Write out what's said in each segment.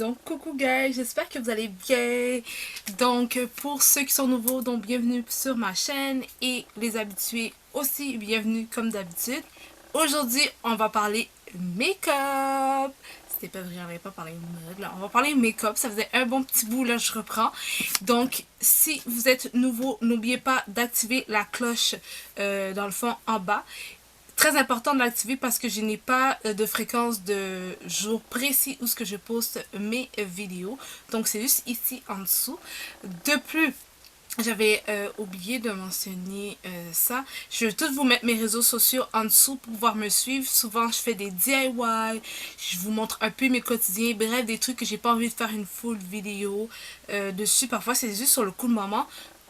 Donc coucou guys, j'espère que vous allez bien. Donc pour ceux qui sont nouveaux, donc bienvenue sur ma chaîne et les habitués aussi bienvenue comme d'habitude. Aujourd'hui on va parler make-up. C'était pas vrai, on n'allait pas parler mode là. On va parler make-up, ça faisait un bon petit bout là, je reprends. Donc si vous êtes nouveau, n'oubliez pas d'activer la cloche dans le fond en bas. Très important de l'activer parce que je n'ai pas de fréquence de jour précis où ce que je poste mes vidéos. Donc c'est juste ici en dessous. De plus, j'avais oublié de mentionner ça. Je vais tout vous mettre mes réseaux sociaux en dessous pour pouvoir me suivre. Souvent, je fais des DIY. Je vous montre un peu mes quotidiens. Bref, des trucs que j'ai pas envie de faire une full vidéo dessus. Parfois, c'est juste sur le coup de moment.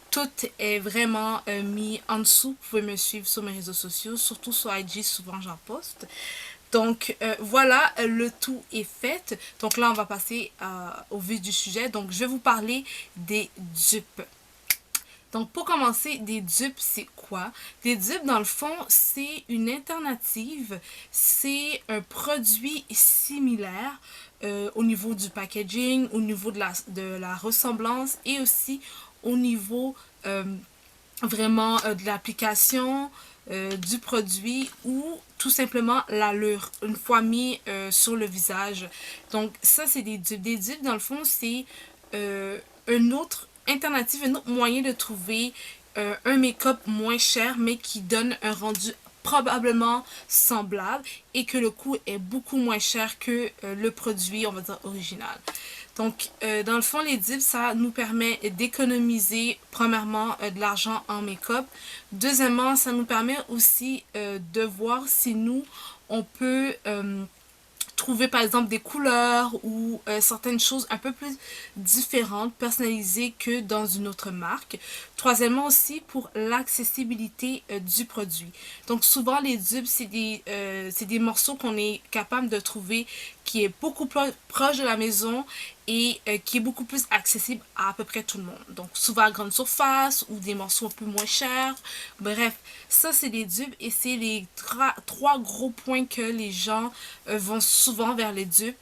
Tout est vraiment mis en dessous. Vous pouvez me suivre sur mes réseaux sociaux. Surtout sur IG, souvent j'en poste. Donc voilà, le tout est fait. Donc là, on va passer au vif du sujet. Donc je vais vous parler des dupes. Donc pour commencer, des dupes, c'est quoi? Des dupes, dans le fond, c'est une alternative. C'est un produit similaire au niveau du packaging, au niveau de la ressemblance et aussi au niveau vraiment de l'application du produit ou tout simplement l'allure une fois mis sur le visage. Donc ça, c'est des dupes. Des dupes, dans le fond, c'est un autre alternative, un autre moyen de trouver un make-up moins cher mais qui donne un rendu probablement semblable et que le coût est beaucoup moins cher que le produit, on va dire, original. Donc, dans le fond, les dupes, ça nous permet d'économiser, premièrement, de l'argent en make-up. Deuxièmement, ça nous permet aussi de voir si nous, on peut trouver par exemple des couleurs ou certaines choses un peu plus différentes, personnalisées que dans une autre marque. Troisièmement aussi pour l'accessibilité du produit. Donc souvent les dupes c'est des morceaux qu'on est capable de trouver qui est beaucoup plus proche de la maison et qui est beaucoup plus accessible à peu près tout le monde. Donc souvent à grande surface ou des morceaux un peu moins chers. Bref, ça c'est des dupes et c'est les trois gros points que les gens vont souvent vers les dupes.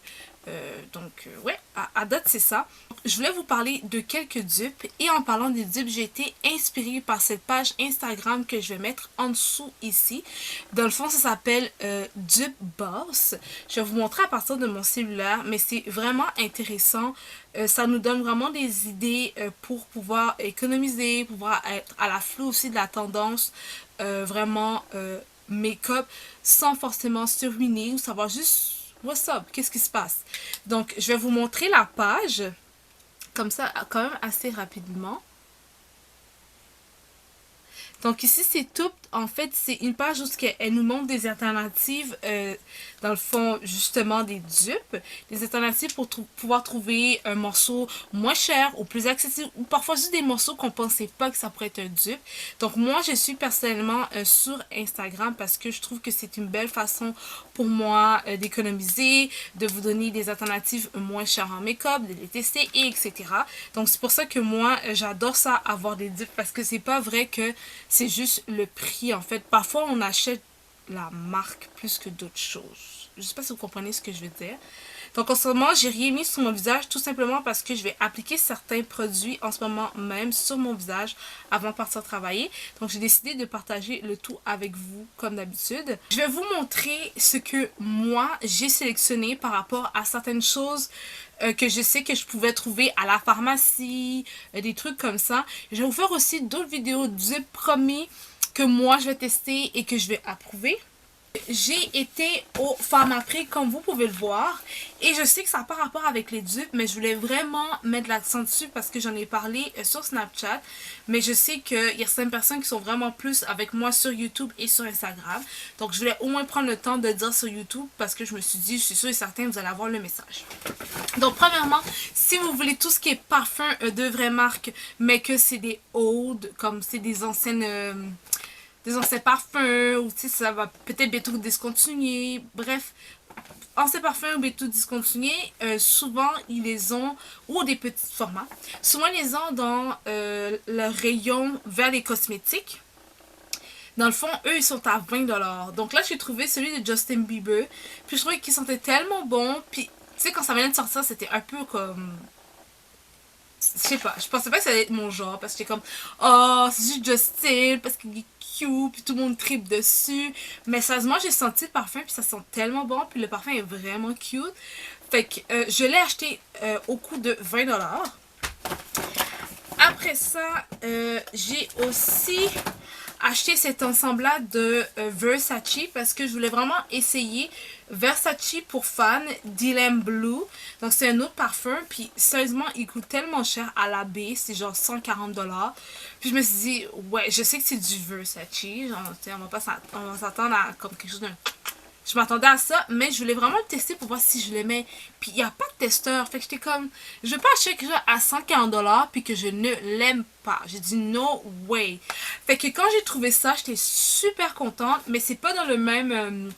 Ouais, à date c'est ça. Je voulais vous parler de quelques dupes et en parlant des dupes, j'ai été inspirée par cette page Instagram que je vais mettre en dessous ici. Dans le fond, ça s'appelle Dupe Boss. Je vais vous montrer à partir de mon cellulaire, mais c'est vraiment intéressant. Ça nous donne vraiment des idées pour pouvoir économiser, pouvoir être à l'afflux aussi de la tendance vraiment make-up sans forcément se ruiner ou savoir juste what's up, qu'est-ce qui se passe. Donc, je vais vous montrer la page comme ça, quand même assez rapidement. Donc ici, c'est tout. En fait, c'est une page où elle nous montre des alternatives, dans le fond, justement, des dupes. Des alternatives pour pouvoir trouver un morceau moins cher ou plus accessible. Ou parfois juste des morceaux qu'on pensait pas que ça pourrait être un dupe. Donc moi, je suis personnellement sur Instagram parce que je trouve que c'est une belle façon pour moi d'économiser, de vous donner des alternatives moins chères en make-up, de les tester, et etc. Donc c'est pour ça que moi, j'adore ça, avoir des dupes. Parce que c'est pas vrai que c'est juste le prix en fait. Parfois on achète la marque plus que d'autres choses. Je sais pas si vous comprenez ce que je veux dire. Donc en ce moment, j'ai rien mis sur mon visage tout simplement parce que je vais appliquer certains produits en ce moment même sur mon visage avant de partir travailler. Donc j'ai décidé de partager le tout avec vous comme d'habitude. Je vais vous montrer ce que moi j'ai sélectionné par rapport à certaines choses que je sais que je pouvais trouver à la pharmacie, des trucs comme ça. Je vais vous faire aussi d'autres vidéos du promis que moi je vais tester et que je vais approuver. J'ai été au Pharmaprix comme vous pouvez le voir et je sais que ça n'a pas rapport avec les dupes mais je voulais vraiment mettre l'accent dessus parce que j'en ai parlé sur Snapchat mais je sais qu'il y a certaines personnes qui sont vraiment plus avec moi sur YouTube et sur Instagram donc je voulais au moins prendre le temps de dire sur YouTube parce que je me suis dit, je suis sûre et certain que vous allez avoir le message. Donc premièrement, si vous voulez tout ce qui est parfum de vraie marque mais que c'est des old comme c'est des anciennes parfums, ou tu sais, ça va peut-être bientôt discontinuer. Bref, anciens parfums ou bientôt discontinués, souvent ils les ont, ou des petits formats, souvent ils les ont dans le rayon vers les cosmétiques. Dans le fond, eux, ils sont à 20$. Donc là, j'ai trouvé celui de Justin Bieber. Puis je trouvais qu'il sentait tellement bon. Puis Tu sais, quand ça venait de sortir, c'était un peu comme... Je sais pas, je pensais pas que ça allait être mon genre, parce que j'étais comme, oh, c'est juste de style, parce qu'il est cute, puis tout le monde tripe dessus. Mais sérieusement, j'ai senti le parfum, puis ça sent tellement bon, puis le parfum est vraiment cute. Fait que je l'ai acheté au coût de 20$. Après ça, j'ai aussi acheté cet ensemble-là de Versace parce que je voulais vraiment essayer Versace pour fans Dylan Blue. Donc c'est un autre parfum, puis sérieusement il coûte tellement cher à la baie, c'est genre 140$. Puis je me suis dit, ouais, je sais que c'est du Versace, genre, on va s'attendre à comme quelque chose d'un... Je m'attendais à ça, mais je voulais vraiment le tester pour voir si je l'aimais. Puis il n'y a pas de testeur. Fait que j'étais comme, je veux pas acheter quelque chose à 140$ puis que je ne l'aime pas. J'ai dit no way. Fait que quand j'ai trouvé ça, j'étais super contente. Mais c'est pas dans le même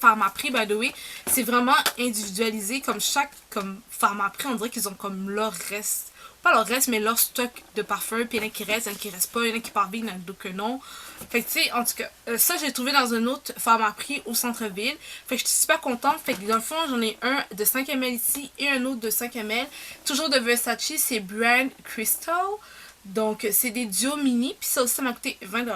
Pharmaprix, by the way. C'est vraiment individualisé. Comme chaque Pharmaprix, on dirait qu'ils ont comme leur reste. Pas leur reste, mais leur stock de parfums. Puis il y en a qui restent, il y en a qui restent pas. Il y en a qui partent bien, il y en a d'autres que non. Fait que tu sais, en tout cas, ça j'ai trouvé dans un autre Pharmaprix au centre-ville. Fait que je suis super contente. Fait que dans le fond, j'en ai un de 5ml ici et un autre de 5ml. Toujours de Versace, c'est Brand Crystal. Donc c'est des duos mini. Puis ça aussi, ça m'a coûté 20$.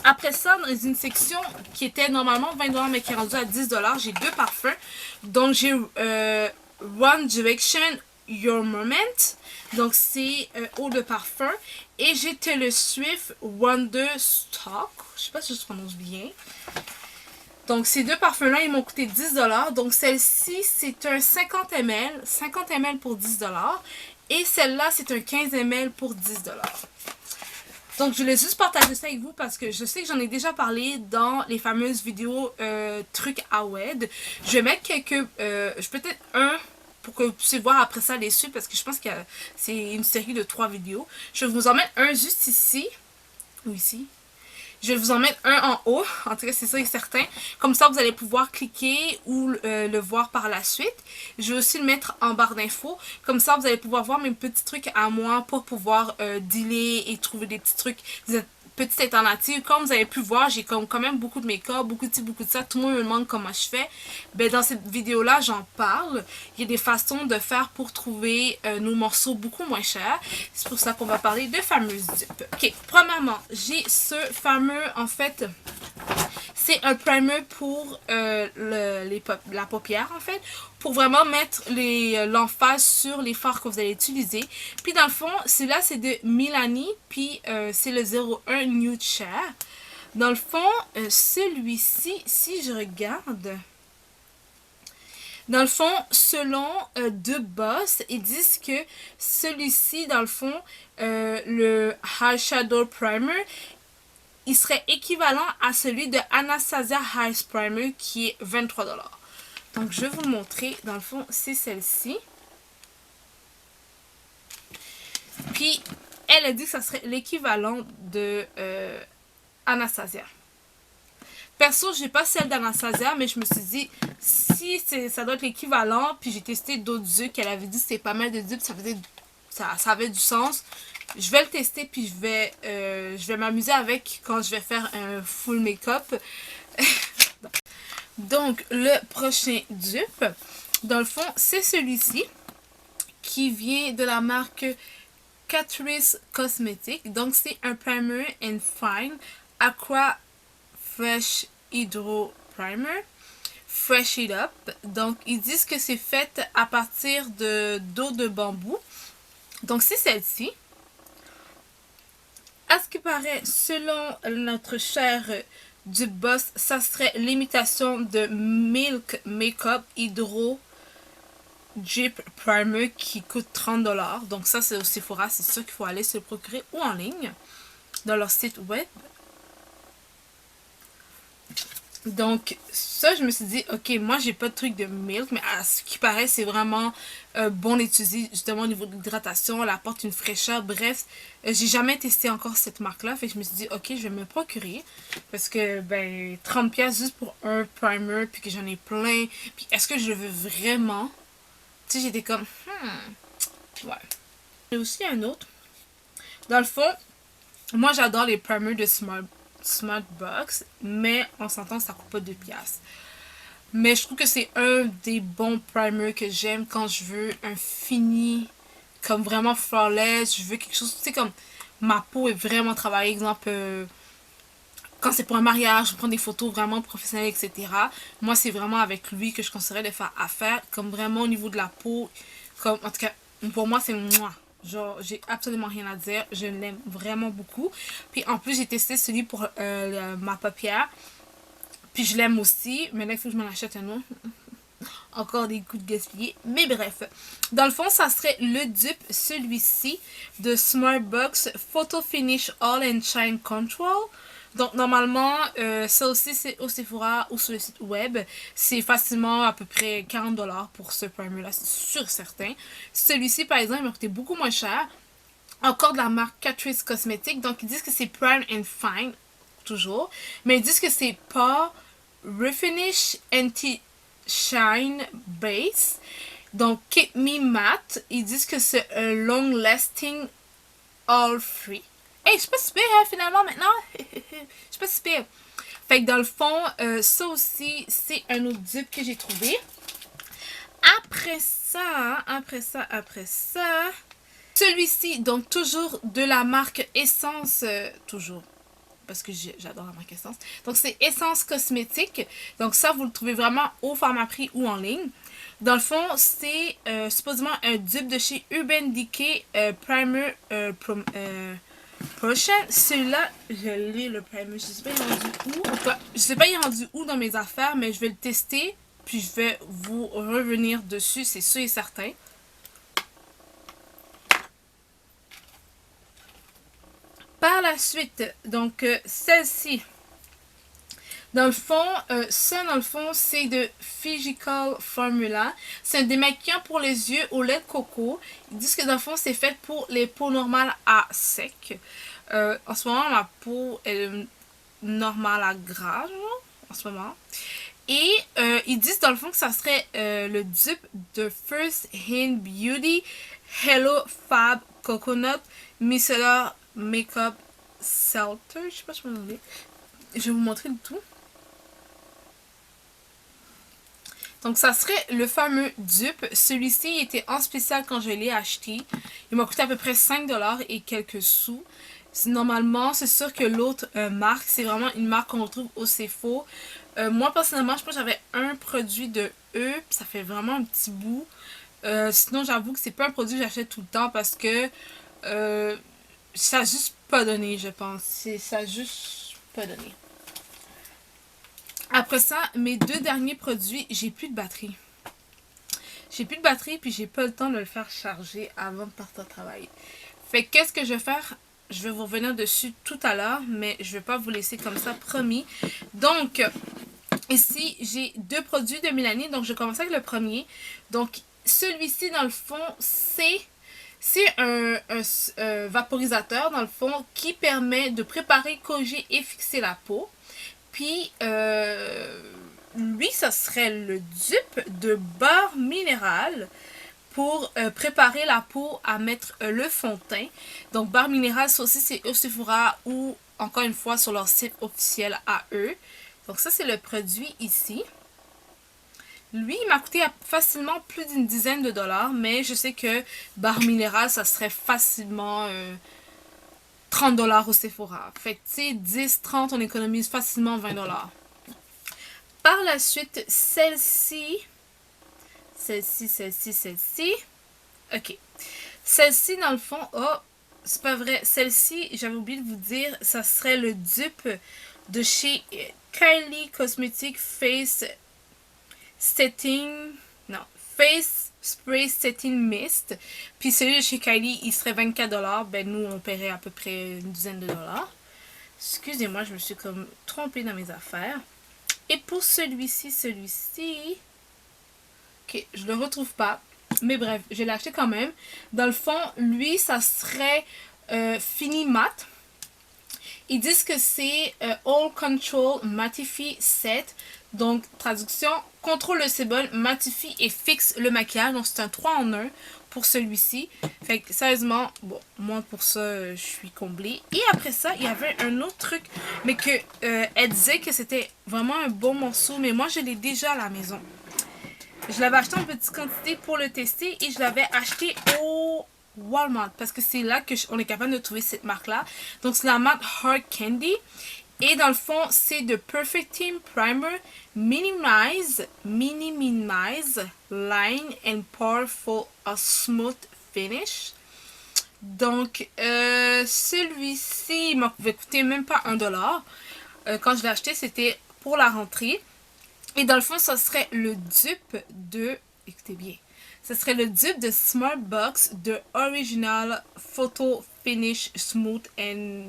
Après ça, dans une section qui était normalement 20$ mais qui est rendue à 10$, j'ai deux parfums. Donc j'ai One Direction Your Moment. Donc c'est eau de parfum. Et j'ai Taylor Swift Wonder Stock. Je sais pas si je prononce bien. Donc ces deux parfums-là, ils m'ont coûté 10$. Donc celle-ci, c'est un 50ml. 50ml pour 10$. Et celle-là, c'est un 15ml pour 10$. Donc, je voulais juste partager ça avec vous parce que je sais que j'en ai déjà parlé dans les fameuses vidéos trucs à WED. Je vais mettre quelques... peut-être un pour que vous puissiez voir après ça les suites parce que je pense que c'est une série de 3 vidéos. Je vais vous en mettre un juste ici ou ici. Je vais vous en mettre un en haut, en tout cas c'est ça et certain. Comme ça vous allez pouvoir cliquer ou le voir par la suite. Je vais aussi le mettre en barre d'infos. Comme ça vous allez pouvoir voir mes petits trucs à moi pour pouvoir dealer et trouver des petits trucs, des petites alternatives. Comme vous avez pu voir, j'ai quand même beaucoup de make-up, beaucoup de ci, beaucoup de ça. Tout le monde me demande comment je fais. Ben, dans cette vidéo-là, j'en parle. Il y a des façons de faire pour trouver nos morceaux beaucoup moins chers. C'est pour ça qu'on va parler de fameuses dupes. Ok, premièrement, j'ai ce fameux, en fait... C'est un primer pour la paupière en fait. Pour vraiment mettre l'emphase sur les fards que vous allez utiliser. Puis dans le fond, celui-là c'est de Milani. Puis c'est le 01 Nude Share. Dans le fond, celui-ci, si je regarde... Dans le fond, selon The Boss, ils disent que celui-ci, dans le fond, le Eyeshadow Primer... il serait équivalent à celui de Anastasia Eyes Primer qui est 23$. Donc je vais vous le montrer. Dans le fond, c'est celle-ci. Puis, elle a dit que ça serait l'équivalent de Anastasia. Perso, j'ai pas celle d'Anastasia, mais je me suis dit, si ça doit être l'équivalent, puis j'ai testé d'autres dupes, qu'elle avait dit que c'était pas mal de dupes, ça avait du sens. Je vais le tester puis je vais m'amuser avec quand je vais faire un full make-up. Donc le prochain dupe, dans le fond, c'est celui-ci qui vient de la marque Catrice Cosmetics. Donc c'est un primer and fine Aqua Fresh Hydro Primer. Fresh It Up. Donc ils disent que c'est fait à partir d'eau de bambou. Donc c'est celle-ci. À ce qui paraît, selon notre cher du boss, ça serait l'imitation de Milk Makeup Hydro Drip Primer qui coûte 30$. Donc ça, c'est au Sephora, c'est sûr qu'il faut aller se le procurer ou en ligne dans leur site web. Donc ça, je me suis dit, ok, moi j'ai pas de truc de milk, mais à ce qui paraît, c'est vraiment bon d'utiliser justement au niveau de l'hydratation, elle apporte une fraîcheur. Bref, j'ai jamais testé encore cette marque-là, fait que je me suis dit, ok, je vais me procurer. Parce que, ben, 30$ juste pour un primer, puis que j'en ai plein. Puis est-ce que je le veux vraiment? Tu sais, j'étais comme, ouais. J'ai aussi un autre. Dans le fond, moi j'adore les primers de Smart Box, mais on s'entend que ça coûte pas 2$. Mais je trouve que c'est un des bons primers que j'aime quand je veux un fini comme vraiment flawless. Je veux quelque chose, tu sais, comme ma peau est vraiment travaillée. Exemple, quand c'est pour un mariage, je prends des photos vraiment professionnelles, etc. Moi, c'est vraiment avec lui que je conseillerais de faire affaire. Comme vraiment au niveau de la peau, comme en tout cas, pour moi, c'est moi. Genre, j'ai absolument rien à dire. Je l'aime vraiment beaucoup. Puis en plus, j'ai testé celui pour ma paupière. Puis je l'aime aussi. Mais là, il faut que je m'en achète un autre. Encore des coups de gaspillé. Mais bref. Dans le fond, ça serait le dupe, celui-ci, de Smartbox Photo Finish All and Shine Control. Donc, normalement, ça aussi, c'est au Sephora ou sur le site web. C'est facilement à peu près 40$ pour ce primer-là, c'est sûr certain. Celui-ci, par exemple, il m'a coûté beaucoup moins cher. Encore de la marque Catrice Cosmetics. Donc, ils disent que c'est Prime and Fine, toujours. Mais ils disent que c'est pas Refinish Anti-Shine Base. Donc, Keep Me Matte. Ils disent que c'est un Long Lasting All Free. Hey, je suis pas si pire, hein, finalement, maintenant. Je suis pas si pire. Fait que dans le fond, ça aussi, c'est un autre dupe que j'ai trouvé. Après ça, celui-ci, donc toujours de la marque Essence, toujours, parce que j'adore la marque Essence. Donc c'est Essence Cosmétique. Donc ça, vous le trouvez vraiment au Pharmaprix ou en ligne. Dans le fond, c'est supposément un dupe de chez Urban Decay Primer Prochain. Celui-là, je l'ai le primer. Je sais pas il est rendu où. Enfin, je sais pas il est rendu où dans mes affaires, mais je vais le tester. Puis je vais vous revenir dessus, c'est sûr et certain. Par la suite, donc celle-ci. Dans le fond, ça dans le fond, c'est de Physical Formula. C'est un démaquillant pour les yeux au lait de coco. Ils disent que dans le fond, c'est fait pour les peaux normales à sec. En ce moment, ma peau est normale à gras, en ce moment. Et ils disent dans le fond que ça serait le dupe de First Hand Beauty Hello Fab Coconut Micellar Makeup Selter. Je sais pas si je peux demander. Je vais vous montrer le tout. Donc ça serait le fameux dupe. Celui-ci était en spécial quand je l'ai acheté. Il m'a coûté à peu près 5$ et quelques sous. Normalement, c'est sûr que l'autre marque, c'est vraiment une marque qu'on retrouve au Sephora. Moi personnellement, je pense que j'avais un produit de eux, puis ça fait vraiment un petit bout. Sinon, j'avoue que c'est pas un produit que j'achète tout le temps parce que ça a juste pas donné, je pense. Ça a juste pas donné. Après ça, mes deux derniers produits, j'ai plus de batterie. J'ai plus de batterie, puis j'ai pas le temps de le faire charger avant de partir au travail. Fait que qu'est-ce que je vais faire? Je vais vous revenir dessus tout à l'heure, mais je vais pas vous laisser comme ça, promis. Donc, ici, j'ai deux produits de Mélanie. Donc, je vais commencer avec le premier. Donc, celui-ci, dans le fond, c'est un vaporisateur, dans le fond, qui permet de préparer, corriger et fixer la peau. Puis, lui, ça serait le dupe de beurre minéral pour préparer la peau à mettre le fond de teint. Donc, beurre minéral, ça aussi, c'est au Sephora ou, encore une fois, sur leur site officiel à eux. Donc, ça, c'est le produit ici. Lui, il m'a coûté facilement plus d'une dizaine de dollars, mais je sais que beurre minéral, ça serait facilement 30$ au Sephora. Fait que, tu sais, 10, 30, on économise facilement 20$. Par la suite, celle-ci. Ok. Celle-ci, dans le fond, oh, c'est pas vrai. Celle-ci, j'avais oublié de vous dire, ça serait le dupe de chez Kylie Cosmetics Face Setting. Non, Face Spray Setting Mist. Puis celui de chez Kylie, il serait 24$. Ben, nous, on paierait à peu près une dizaine de dollars. Excusez-moi, je me suis comme trompée dans mes affaires. Et pour celui-ci, ok, je le retrouve pas. Mais bref, je l'ai acheté quand même. Dans le fond, lui, ça serait fini mat. Ils disent que c'est All Control Mattifie Set. Donc, traduction, contrôle le sébum, mattifie et fixe le maquillage. Donc, c'est un 3 en 1 pour celui-ci. Fait que, sérieusement, bon, moi, pour ça, je suis comblée. Et après ça, il y avait un autre truc, mais que elle disait que c'était vraiment un bon morceau. Mais moi, je l'ai déjà à la maison. Je l'avais acheté en petite quantité pour le tester et je l'avais acheté au Walmart parce que c'est là que on est capable de trouver cette marque-là. Donc, c'est la marque Hard Candy. Et dans le fond, c'est de Perfecting Primer Minimize Line and Powerful a Smooth Finish. Donc, celui-ci, il m'a coûté même pas $1. Quand je l'ai acheté, c'était pour la rentrée. Et dans le fond, ça serait le dupe de... Écoutez bien. Ce serait le dupe de Smart Box de Original Photo Finish Smooth and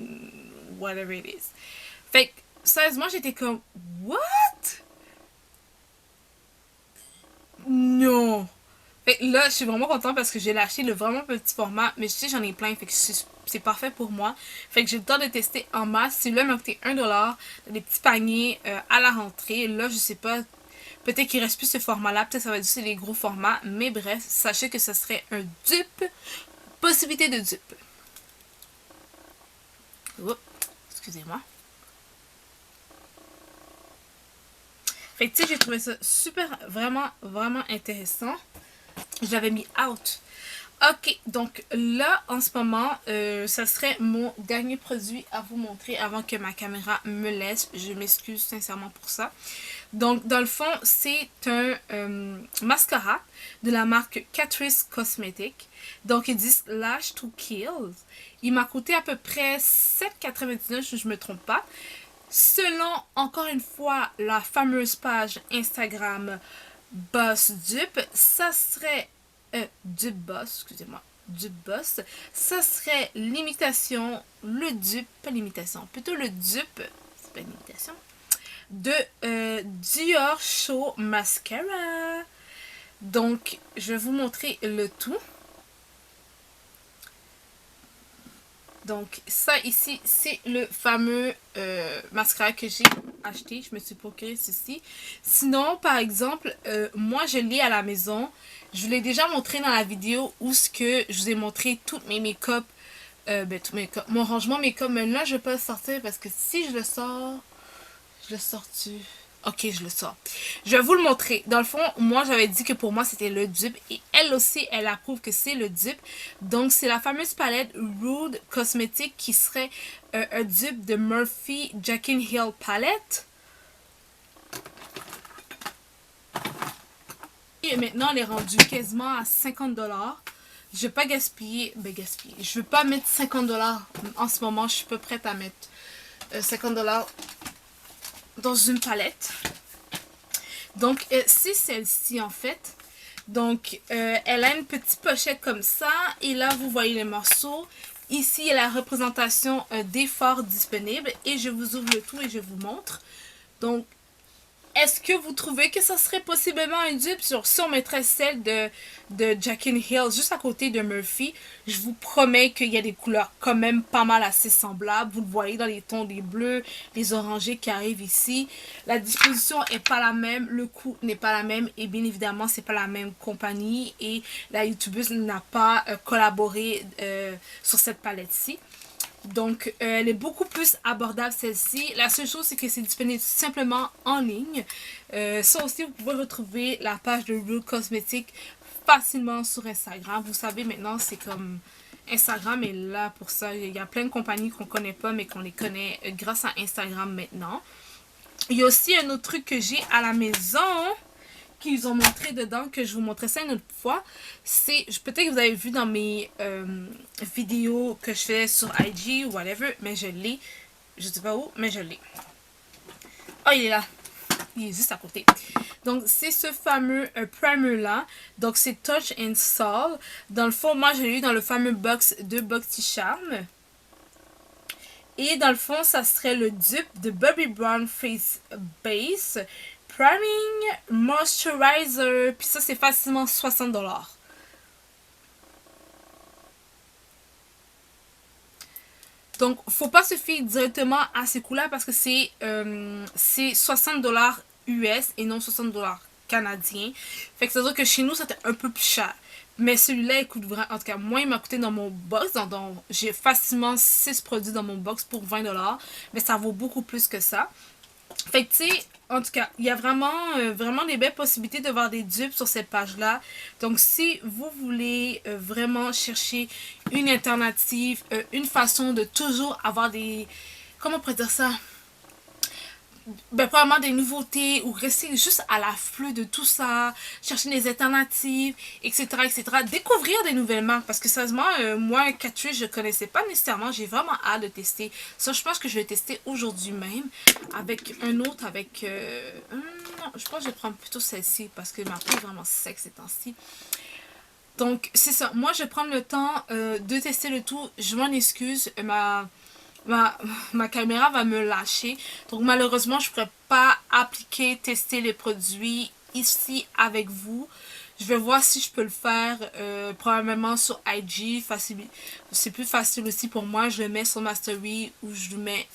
whatever it is. Fait que, sérieusement, j'étais comme, what? Non. Fait que là, je suis vraiment contente parce que j'ai acheté le vraiment petit format. Mais je sais, j'en ai plein. Fait que c'est parfait pour moi. Fait que j'ai le temps de tester en masse. Celui-là m'a coûté $1. Des petits paniers à la rentrée. Là, je sais pas. Peut-être qu'il reste plus ce format-là. Peut-être que ça va être juste les gros formats. Mais bref, sachez que ce serait un dupe. Possibilité de dupe. Oups, excusez-moi. Fait que tu sais, j'ai trouvé ça super, vraiment, vraiment intéressant. Je l'avais mis out. Ok, donc là, en ce moment, ça serait mon dernier produit à vous montrer avant que ma caméra me laisse. Je m'excuse sincèrement pour ça. Donc, dans le fond, c'est un mascara de la marque Catrice Cosmetics. Donc, ils disent Lash to Kill. Il m'a coûté à peu près $7,99 si je ne me trompe pas. Selon, encore une fois, la fameuse page Instagram Boss Dupe, ça serait... Dupe Boss, excusez-moi. Dupe Boss, ça serait l'imitation, le dupe, pas l'imitation, plutôt le dupe, c'est pas l'imitation, de Dior Show Mascara. Donc, je vais vous montrer le tout. Donc, ça ici, c'est le fameux mascara que j'ai acheté. Je me suis procuré ceci. Sinon, par exemple, moi, je l'ai à la maison. Je vous l'ai déjà montré dans la vidéo où ce que je vous ai montré toutes mes make-up. Mon rangement make-up. Mais là, je vais pas le sortir parce que si je le sors, je le sors-tu? Ok, je le sors. Je vais vous le montrer. Dans le fond, moi, j'avais dit que pour moi, c'était le dupe. Et elle aussi, elle approuve que c'est le dupe. Donc, c'est la fameuse palette Rude Cosmetics qui serait un dupe de Murphy Jackin Hill Palette. Et maintenant, elle est rendue quasiment à $50. Je vais pas gaspiller. Je vais pas mettre $50 en ce moment. Je suis pas prête à mettre $50 dans une palette. Donc, c'est celle-ci en fait. Donc, elle a une petite pochette comme ça. Et là, vous voyez les morceaux. Ici, il y a la représentation des fards disponibles. Et je vous ouvre le tout et je vous montre. Donc, est-ce que vous trouvez que ça serait possiblement un dupe? Si on mettrait celle de Jackin Hill juste à côté de Murphy, je vous promets qu'il y a des couleurs quand même pas mal assez semblables. Vous le voyez dans les tons des bleus, les orangés qui arrivent ici. La disposition est pas la même, le coût n'est pas la même et bien évidemment c'est pas la même compagnie et la youtubeuse n'a pas collaboré sur cette palette-ci. Donc, elle est beaucoup plus abordable celle-ci. La seule chose, c'est que c'est disponible simplement en ligne. Ça aussi, vous pouvez retrouver la page de Rude Cosmetics facilement sur Instagram. Vous savez, maintenant, c'est comme Instagram est là pour ça. Il y a plein de compagnies qu'on ne connaît pas, mais qu'on les connaît grâce à Instagram maintenant. Il y a aussi un autre truc que j'ai à la maison qu'ils ont montré dedans, que je vous montrerai ça une autre fois. C'est, peut-être que vous avez vu dans mes vidéos que je fais sur IG ou whatever, mais je l'ai. Je sais pas où, mais je l'ai. Oh, il est là. Il est juste à côté. Donc, c'est ce fameux primer-là. Donc, c'est Touch and Sol. Dans le fond, moi, je l'ai eu dans le fameux box de Boxy Charm. Et dans le fond, ça serait le dupe de Bobbi Brown Face Base Priming Moisturizer. Puis ça, c'est facilement $60. Donc, faut pas se fier directement à ces coûts-là parce que c'est 60$ US et non 60$ canadiens. Fait que ça veut dire que chez nous, c'était un peu plus cher. Mais celui-là, il coûte vraiment, en tout cas, moi, il m'a coûté dans mon box. Donc j'ai facilement 6 produits dans mon box pour 20$. Mais ça vaut beaucoup plus que ça. Fait que, tu sais, en tout cas, il y a vraiment des belles possibilités de voir des dupes sur cette page-là. Donc, si vous voulez vraiment chercher une alternative, une façon de toujours avoir des... Comment on pourrait dire ça? Ben, probablement des nouveautés ou rester juste à l'afflux de tout ça, chercher des alternatives, etc., etc. Découvrir des nouvelles marques parce que sérieusement, moi, Catrice, je connaissais pas nécessairement. J'ai vraiment hâte de tester. Ça, je pense que je vais tester aujourd'hui même avec un autre, avec... non, je pense que je vais prendre plutôt celle-ci parce que ma peau est vraiment sec ces temps-ci. Donc, c'est ça. Moi, je vais prendre le temps de tester le tout. Je m'en excuse. Ma caméra va me lâcher. Donc malheureusement, je ne pourrais pas tester les produits ici avec vous. Je vais voir si je peux le faire probablement sur IG. C'est plus facile aussi pour moi. Je le mets sur ma story ou je le mets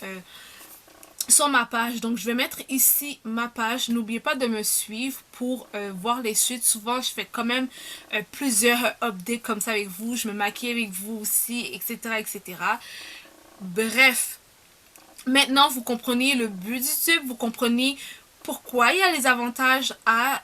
sur ma page. Donc je vais mettre ici ma page. N'oubliez pas de me suivre pour voir les suites. Souvent je fais quand même plusieurs updates comme ça avec vous. Je me maquille avec vous aussi, etc., etc. Bref, maintenant vous comprenez le but du dupe, vous comprenez pourquoi il y a les avantages à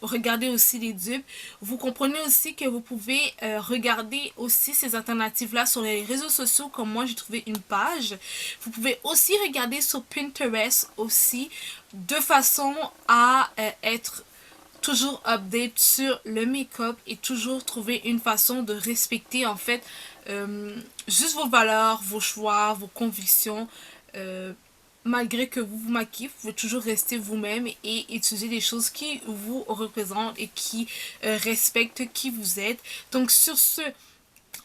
regarder aussi les dupes. Vous comprenez aussi que vous pouvez regarder aussi ces alternatives-là sur les réseaux sociaux, comme moi j'ai trouvé une page. Vous pouvez aussi regarder sur Pinterest aussi, de façon à être toujours update sur le make-up et toujours trouver une façon de respecter en fait juste vos valeurs, vos choix, vos convictions. Malgré que vous vous maquillez, vous pouvez toujours rester vous-même et utiliser des choses qui vous représentent et qui respectent qui vous êtes. Donc sur ce,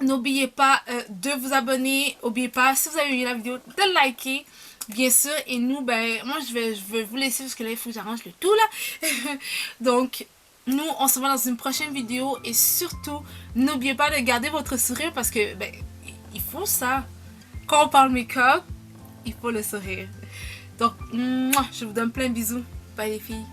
n'oubliez pas de vous abonner. N'oubliez pas, si vous avez aimé la vidéo, de liker. Bien sûr, et nous, ben, moi je vais vous laisser parce que là il faut que j'arrange le tout là. Donc, nous, on se voit dans une prochaine vidéo et surtout, n'oubliez pas de garder votre sourire parce que, ben, il faut ça. Quand on parle make-up, il faut le sourire. Donc, je vous donne plein de bisous. Bye les filles.